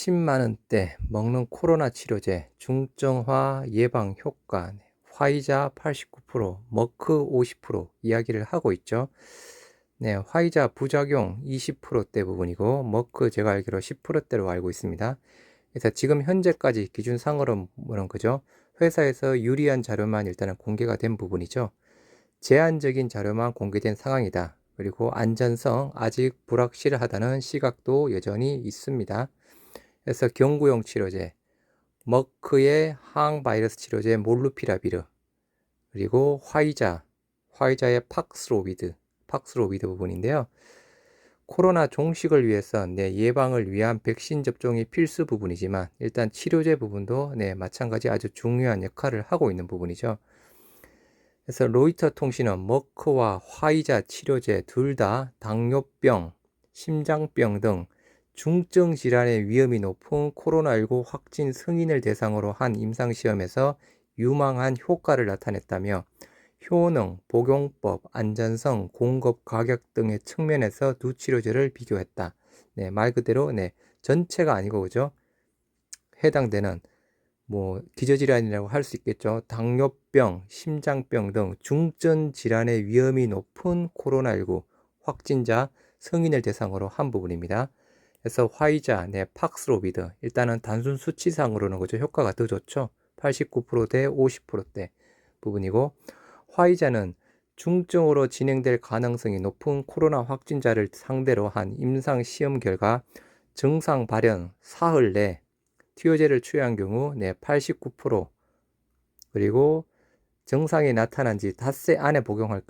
10만 원대 먹는 코로나 치료제 중증화 예방 효과 화이자 89%, 머크 50% 이야기를 하고 있죠. 네, 화이자 부작용 20%대 부분이고 머크 제가 알기로 10%대로 알고 있습니다. 그래서 지금 현재까지 기준상으로는 그죠? 회사에서 유리한 자료만 일단은 공개가 된 부분이죠. 제한적인 자료만 공개된 상황이다. 그리고 안전성 아직 불확실하다는 시각도 여전히 있습니다. 그래서 경구용 치료제, 머크의 항바이러스 치료제 몰루피라비르, 그리고 화이자의 팍스로비드 부분인데요. 코로나 종식을 위해서 예방을 위한 백신 접종이 필수 부분이지만 일단 치료제 부분도 마찬가지 아주 중요한 역할을 하고 있는 부분이죠. 그래서 로이터 통신은 머크와 화이자 치료제 둘 다 당뇨병, 심장병 등 중증 질환의 위험이 높은 코로나19 확진 승인을 대상으로 한 임상시험에서 유망한 효과를 나타냈다며 효능, 복용법, 안전성, 공급 가격 등의 측면에서 두 치료제를 비교했다. 말 그대로 전체가 아니고 그죠? 해당되는 기저질환이라고 할 수 있겠죠. 당뇨병, 심장병 등 중증 질환의 위험이 높은 코로나19 확진자 승인을 대상으로 한 부분입니다. 그래서 화이자, 팍스로비드 일단은 단순 수치상으로는 그죠 효과가 더 좋죠. 89%대 50%대 부분이고 화이자는 중증으로 진행될 가능성이 높은 코로나 확진자를 상대로 한 임상 시험 결과 증상 발현 사흘 내 투여제를 투여한 경우 89% 그리고 증상이 나타난 지 닷새 안에 복용할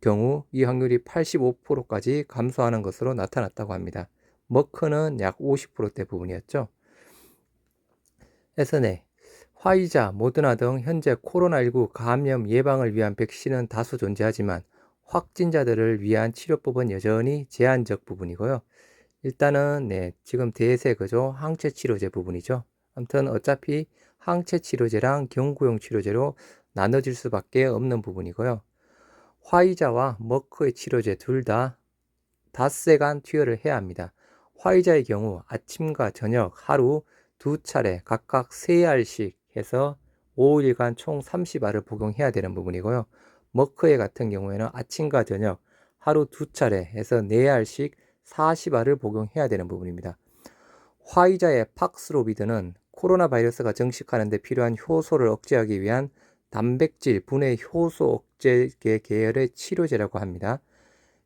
경우 이 확률이 85%까지 감소하는 것으로 나타났다고 합니다. 머크는 약 50%대 부분이었죠. 그래서 화이자, 모더나 등 현재 코로나19 감염 예방을 위한 백신은 다수 존재하지만 확진자들을 위한 치료법은 여전히 제한적 부분이고요. 일단은 지금 대세 그죠 항체 치료제 부분이죠. 아무튼 어차피 항체 치료제랑 경구용 치료제로 나눠질 수밖에 없는 부분이고요. 화이자와 머크의 치료제 둘 다 닷새간 투여를 해야 합니다. 화이자의 경우 아침과 저녁 하루 두 차례 각각 3알씩 해서 5일간 총 30알을 복용해야 되는 부분이고요. 머크의 같은 경우에는 아침과 저녁 하루 두 차례 해서 4알씩 40알을 복용해야 되는 부분입니다. 화이자의 팍스로비드는 코로나 바이러스가 증식하는 데 필요한 효소를 억제하기 위한 단백질 분해 효소 억제 계열의 치료제라고 합니다.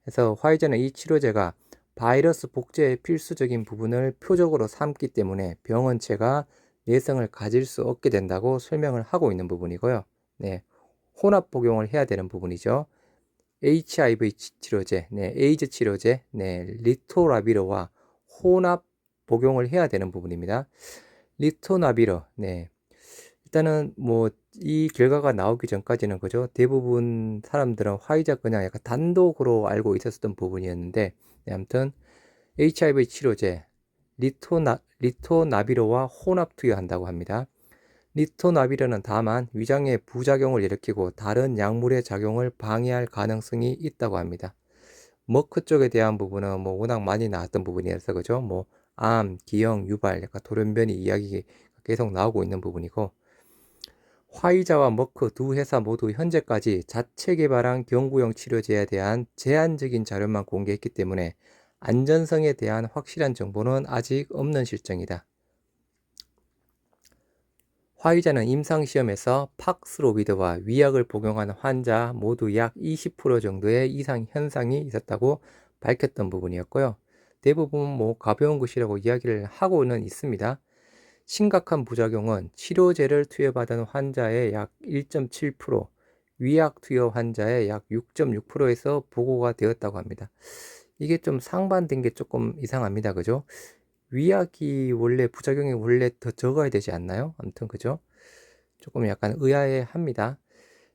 그래서 화이자는 이 치료제가 바이러스 복제의 필수적인 부분을 표적으로 삼기 때문에 병원체가 내성을 가질 수 없게 된다고 설명을 하고 있는 부분이고요. 혼합 복용을 해야 되는 부분이죠. HIV 치료제, 에이즈 치료제, 리토라비르와 혼합 복용을 해야 되는 부분입니다. 리토나비르, 일단은 이 결과가 나오기 전까지는 그죠 대부분 사람들은 화이자 그냥 약간 단독으로 알고 있었던 부분이었는데 아무튼 HIV 치료제 리토나비르와 혼합 투여한다고 합니다. 리토나비르는 다만 위장에 부작용을 일으키고 다른 약물의 작용을 방해할 가능성이 있다고 합니다. 머크 쪽에 대한 부분은 워낙 많이 나왔던 부분이라서 그죠 암, 기형, 유발, 약간 돌연변이 이야기 계속 나오고 있는 부분이고 화이자와 머크 두 회사 모두 현재까지 자체 개발한 경구용 치료제에 대한 제한적인 자료만 공개했기 때문에 안전성에 대한 확실한 정보는 아직 없는 실정이다. 화이자는 임상시험에서 팍스로비드와 위약을 복용한 환자 모두 약 20% 정도의 이상 현상이 있었다고 밝혔던 부분이었고요. 대부분 가벼운 것이라고 이야기를 하고는 있습니다. 심각한 부작용은 치료제를 투여받은 환자의 약 1.7%, 위약 투여 환자의 약 6.6%에서 보고가 되었다고 합니다. 이게 좀 상반된 게 조금 이상합니다. 그죠? 위약이 원래 부작용이 원래 더 적어야 되지 않나요? 아무튼 그죠? 조금 약간 의아해합니다.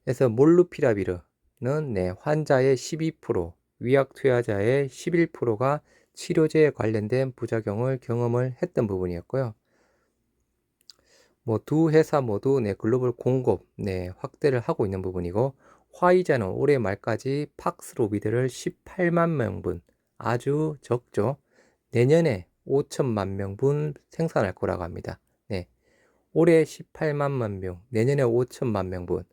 그래서 몰루피라비르는 환자의 12%, 위약 투여자의 11%가 치료제에 관련된 부작용을 경험을 했던 부분이었고요. 두 회사 모두 글로벌 공급 확대를 하고 있는 부분이고 화이자는 올해 말까지 팍스로비드를 18만 명분 아주 적죠. 내년에 5천만 명분 생산할 거라고 합니다. 네. 올해 18만 명, 내년에 5천만 명분.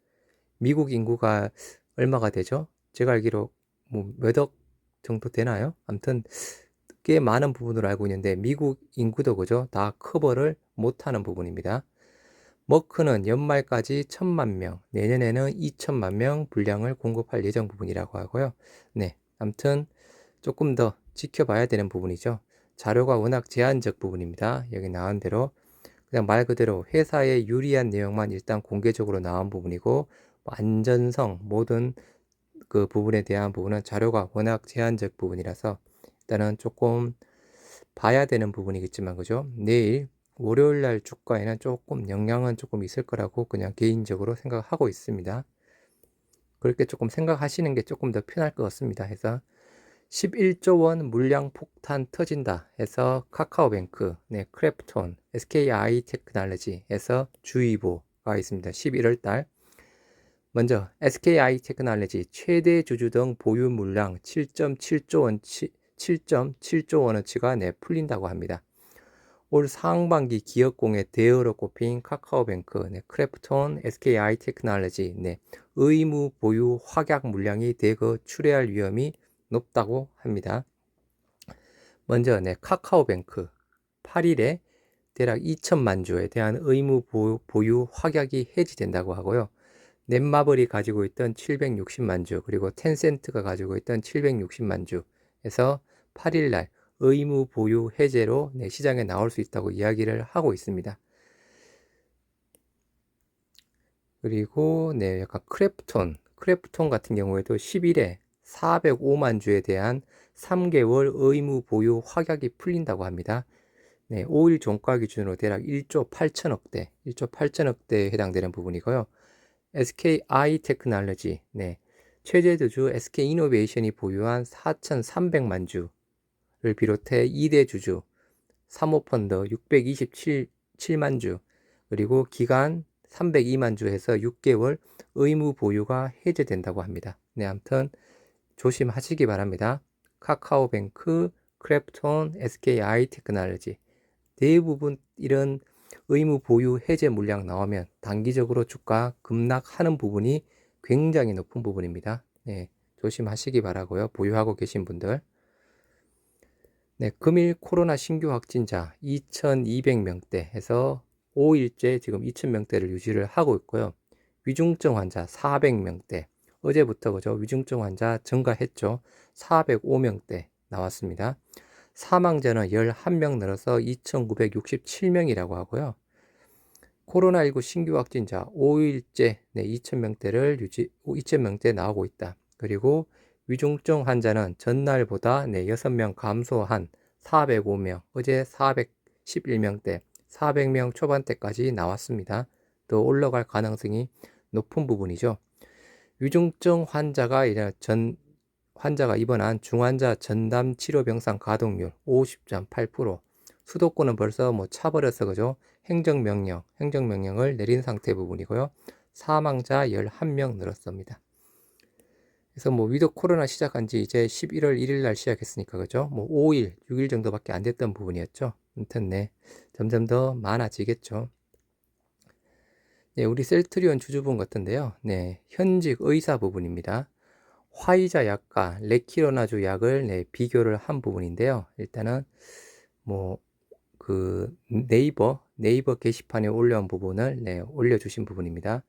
미국 인구가 얼마가 되죠? 제가 알기로 뭐 몇 억 정도 되나요? 아무튼 꽤 많은 부분으로 알고 있는데 미국 인구도 그죠? 다 커버를 못하는 부분입니다. 머크는 연말까지 1천만 명, 내년에는 2천만 명 분량을 공급할 예정 부분이라고 하고요. 네, 아무튼 조금 더 지켜봐야 되는 부분이죠. 자료가 워낙 제한적 부분입니다. 여기 나온 대로 그냥 말 그대로 회사에 유리한 내용만 일단 공개적으로 나온 부분이고 안전성 모든 그 부분에 대한 부분은 자료가 워낙 제한적 부분이라서 일단은 조금 봐야 되는 부분이겠지만 그죠? 내일 월요일 날 주가에는 조금 영향은 조금 있을 거라고 그냥 개인적으로 생각하고 있습니다. 그렇게 조금 생각하시는 게 조금 더 편할 것 같습니다. 해서 11조 원 물량 폭탄 터진다 해서 카카오뱅크, 네, 크래프톤, SKI 테크놀로지에서 주의보가 있습니다. 11월 달. 먼저 SKI 테크놀로지 최대 주주 등 보유 물량 7.7조 원어치가 풀린다고 합니다. 올 상반기 기업공의 대어로 꼽힌 카카오뱅크, 네, 크래프톤, SKI 테크놀로지, 네, 의무 보유 확약 물량이 대거 출회할 위험이 높다고 합니다. 먼저 네, 카카오뱅크 8일에 대략 2천만 주에 대한 의무 보유 확약이 해지된다고 하고요. 넷마블이 가지고 있던 760만 주 그리고 텐센트가 가지고 있던 760만 주에서 8일날 의무 보유 해제로 시장에 나올 수 있다고 이야기를 하고 있습니다. 그리고 약간 크래프톤 같은 경우에도 10일에 405만 주에 대한 3개월 의무 보유 확약이 풀린다고 합니다. 5일 종가 기준으로 대략 1조 8천억대에 해당되는 부분이고요. SKI 테크놀로지, 최재주주 SK이노베이션이 보유한 4,300만 주를 비롯해 2대 주주, 사모펀드 627만 주, 그리고 기간 302만 주 해서 6개월 의무 보유가 해제된다고 합니다. 아무튼 조심하시기 바랍니다. 카카오뱅크, 크래프톤, SKI 테크놀로지 대부분 이런 의무 보유 해제 물량 나오면 단기적으로 주가 급락하는 부분이 굉장히 높은 부분입니다. 조심하시기 바라고요. 보유하고 계신 분들. 금일 코로나 신규 확진자 2,200명대 해서 5일째 지금 2,000명대를 유지를 하고 있고요. 위중증 환자 400명대. 어제부터 그죠? 위중증 환자 증가했죠. 405명대 나왔습니다. 사망자는 11명 늘어서 2,967명이라고 하고요. 코로나19 신규 확진자 5일째 2,000명대 나오고 있다. 그리고 위중증 환자는 전날보다 6명 감소한 405명, 어제 411명대, 400명 초반대까지 나왔습니다. 더 올라갈 가능성이 높은 부분이죠. 위중증 환자가 입원한 중환자 전담 치료 병상 가동률 50.8%. 수도권은 벌써 차버려서 그죠? 행정명령을 내린 상태 부분이고요. 사망자 11명 늘었습니다. 그래서 위드 코로나 시작한 지 이제 11월 1일 날 시작했으니까 그죠? 5일, 6일 정도밖에 안 됐던 부분이었죠. 아무튼 점점 더 많아지겠죠. 우리 셀트리온 주주분 같은데요. 현직 의사 부분입니다. 화이자 약과 레키로나주 약을 비교를 한 부분인데요. 일단은 그 네이버 게시판에 올려온 부분을 올려주신 부분입니다.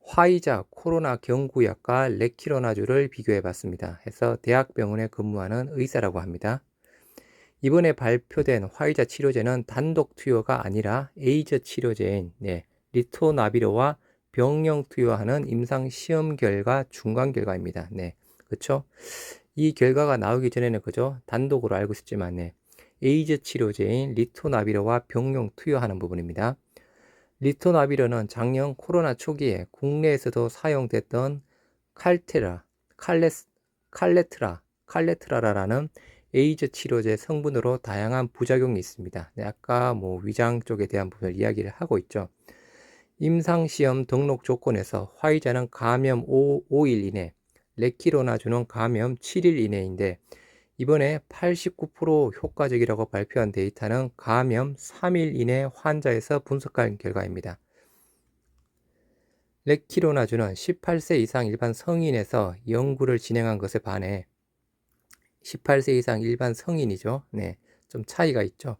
화이자 코로나 경구약과 레키로나주를 비교해 봤습니다. 해서 대학병원에 근무하는 의사라고 합니다. 이번에 발표된 화이자 치료제는 단독 투여가 아니라 에이저 치료제인 리토나비로와 병용 투여하는 임상 시험 결과 중간 결과입니다. 그렇죠? 이 결과가 나오기 전에는 그죠? 단독으로 알고 있었지만 에이저 치료제인 리토나비로와 병용 투여하는 부분입니다. 리토나비로는 작년 코로나 초기에 국내에서도 사용됐던 칼레트라라는 에이저 치료제 성분으로 다양한 부작용이 있습니다. 아까 위장 쪽에 대한 부분을 이야기를 하고 있죠. 임상시험 등록 조건에서 화이자는 감염 5일 이내, 레키로나주는 감염 7일 이내인데 이번에 89% 효과적이라고 발표한 데이터는 감염 3일 이내 환자에서 분석한 결과입니다. 레키로나주는 18세 이상 일반 성인에서 연구를 진행한 것에 반해 18세 이상 일반 성인이죠. 네, 좀 차이가 있죠.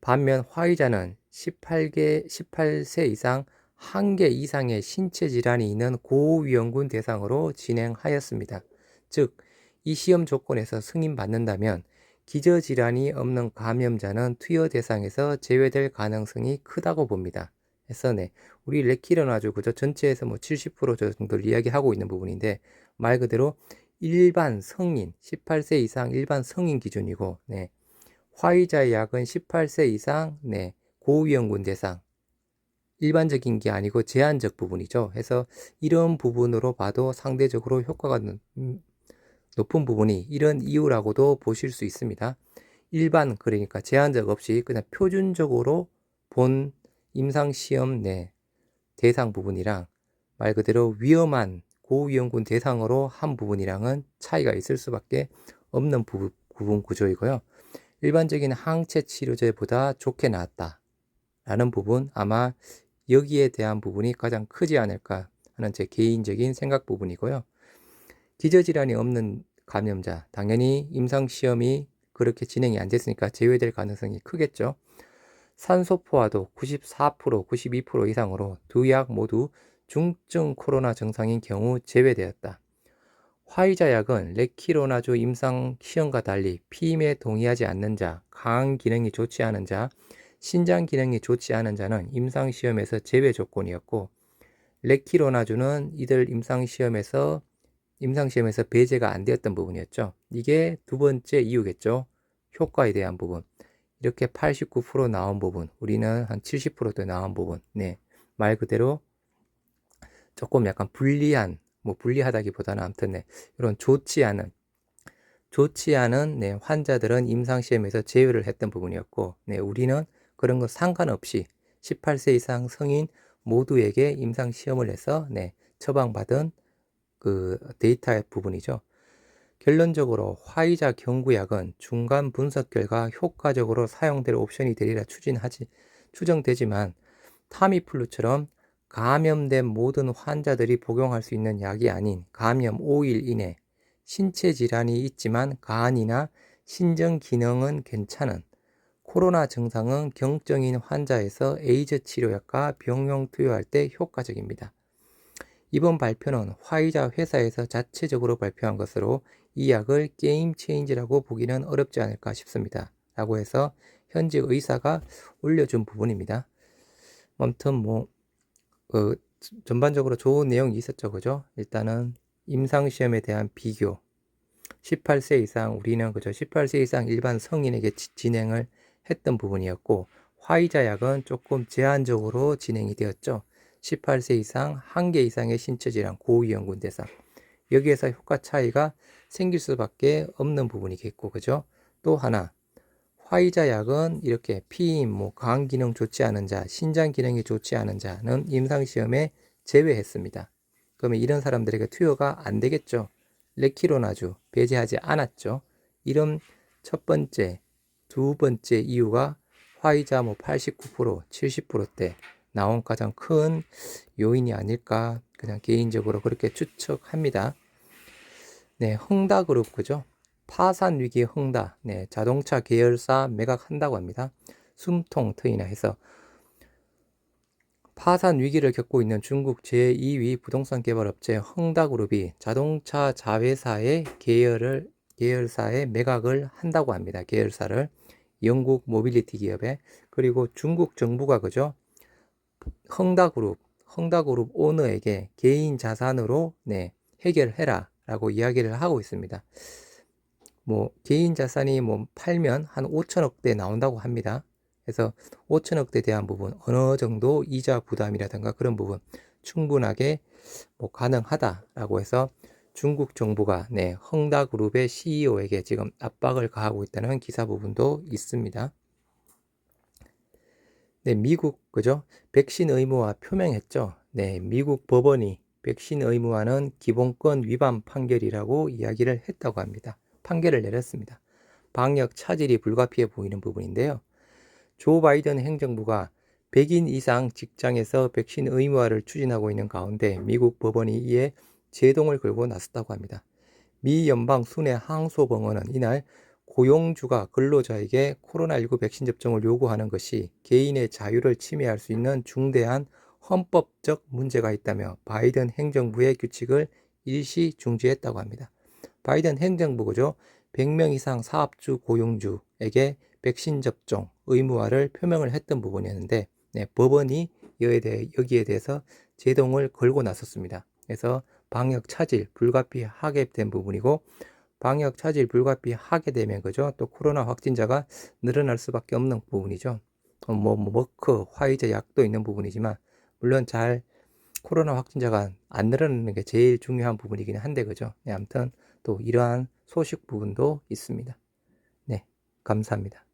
반면 화이자는 18세 이상 1개 이상의 신체 질환이 있는 고위험군 대상으로 진행하였습니다. 즉, 이 시험 조건에서 승인받는다면 기저질환이 없는 감염자는 투여 대상에서 제외될 가능성이 크다고 봅니다. 그래서 네, 우리 레키로나주 그저 전체에서 뭐 70% 정도를 이야기하고 있는 부분인데 말 그대로 일반 성인, 18세 이상 일반 성인 기준이고, 네, 화이자 약은 18세 이상, 네, 고위험군 대상, 일반적인 게 아니고 제한적 부분이죠. 해서 이런 부분으로 봐도 상대적으로 효과가 높은 부분이 이런 이유라고도 보실 수 있습니다. 일반, 그러니까 제한적 없이 그냥 표준적으로 본 임상시험 내 대상 부분이랑 말 그대로 위험한 고위험군 대상으로 한 부분이랑은 차이가 있을 수밖에 없는 부분 구조이고요. 일반적인 항체 치료제보다 좋게 나왔다 라는 부분, 아마 여기에 대한 부분이 가장 크지 않을까 하는 제 개인적인 생각 부분이고요. 기저질환이 없는 감염자, 당연히 임상시험이 그렇게 진행이 안 됐으니까 제외될 가능성이 크겠죠. 산소포화도 94%, 92% 이상으로 두 약 모두 중증 코로나 증상인 경우 제외되었다. 화이자 약은 레키로나주 임상 시험과 달리 피임에 동의하지 않는 자, 간 기능이 좋지 않은 자, 신장 기능이 좋지 않은 자는 임상 시험에서 제외 조건이었고, 레키로나주는 이들 임상 시험에서 배제가 안 되었던 부분이었죠. 이게 두 번째 이유겠죠. 효과에 대한 부분. 이렇게 89% 나온 부분, 우리는 한 70%도 나온 부분. 네, 말 그대로 조금 약간 불리한, 뭐 불리하다기보다는 아무튼 네, 이런 좋지 않은 네, 환자들은 임상시험에서 제외를 했던 부분이었고, 네, 우리는 그런 거 상관없이 18세 이상 성인 모두에게 임상시험을 해서 네, 처방받은 그 데이터의 부분이죠. 결론적으로 화이자 경구약은 중간 분석 결과 효과적으로 사용될 옵션이 되리라 추정되지만 타미플루처럼 감염된 모든 환자들이 복용할 수 있는 약이 아닌 감염 5일 이내 신체 질환이 있지만 간이나 신장 기능은 괜찮은 코로나 증상은 경증인 환자에서 에이즈 치료약과 병용 투여할 때 효과적입니다. 이번 발표는 화이자 회사에서 자체적으로 발표한 것으로 이 약을 게임 체인지라고 보기는 어렵지 않을까 싶습니다. 라고 해서 현직 의사가 올려준 부분입니다. 아무튼 뭐 전반적으로 좋은 내용이 있었죠. 그죠? 일단은 임상시험에 대한 비교, 18세 이상, 우리는 그저 18세 이상 일반 성인에게 진행을 했던 부분이었고, 화이자 약은 조금 제한적으로 진행이 되었죠. 18세 이상 1개 이상의 신체 질환 고위험군 대상, 여기에서 효과 차이가 생길 수밖에 없는 부분이겠고, 그죠? 또 하나, 화이자 약은 이렇게 피임, 간 기능 좋지 않은 자, 신장 기능이 좋지 않은 자는 임상시험에 제외했습니다. 그러면 이런 사람들에게 투여가 안 되겠죠. 레키로나주 배제하지 않았죠. 이런 첫 번째, 두 번째 이유가 화이자 89%, 70%대 나온 가장 큰 요인이 아닐까 그냥 개인적으로 그렇게 추측합니다. 네, 흥다그룹 그죠? 파산 위기 흥다, 네, 자동차 계열사 매각한다고 합니다. 숨통 트이나 해서 파산 위기를 겪고 있는 중국 제2위 부동산 개발업체 흥다그룹이 자동차 자회사의 계열사에 매각을 한다고 합니다. 계열사를 영국 모빌리티 기업에. 그리고 중국 정부가 그죠? 흥다그룹 오너에게 개인 자산으로 네, 해결해라 라고 이야기를 하고 있습니다. 뭐 개인 자산이 팔면 한 5천억대 나온다고 합니다. 그래서 5천억대에 대한 부분, 어느 정도 이자 부담이라든가 그런 부분 충분하게 가능하다라고 해서 중국 정부가 네, 흥다그룹의 CEO에게 지금 압박을 가하고 있다는 기사 부분도 있습니다. 네, 미국 그죠? 백신 의무화 표명했죠. 네, 미국 법원이 백신 의무화는 기본권 위반 판결이라고 이야기를 했다고 합니다. 판결을 내렸습니다. 방역 차질이 불가피해 보이는 부분인데요. 조 바이든 행정부가 100인 이상 직장에서 백신 의무화를 추진하고 있는 가운데 미국 법원이 이에 제동을 걸고 나섰다고 합니다. 미 연방 순회 항소법원은 이날 고용주가 근로자에게 코로나19 백신 접종을 요구하는 것이 개인의 자유를 침해할 수 있는 중대한 헌법적 문제가 있다며 바이든 행정부의 규칙을 일시 중지했다고 합니다. 바이든 행정부죠. 100명 이상 사업주 고용주에게 백신 접종 의무화를 표명을 했던 부분이었는데 법원이 여기에 대해서 제동을 걸고 나섰습니다. 그래서 방역 차질 불가피하게 된 부분이고 방역 차질 불가피하게 되면 그죠? 또 코로나 확진자가 늘어날 수밖에 없는 부분이죠. 머크, 화이자 약도 있는 부분이지만 물론 잘 코로나 확진자가 안 늘어나는 게 제일 중요한 부분이긴 한데 그죠? 네, 아무튼 또 이러한 소식 부분도 있습니다. 네, 감사합니다.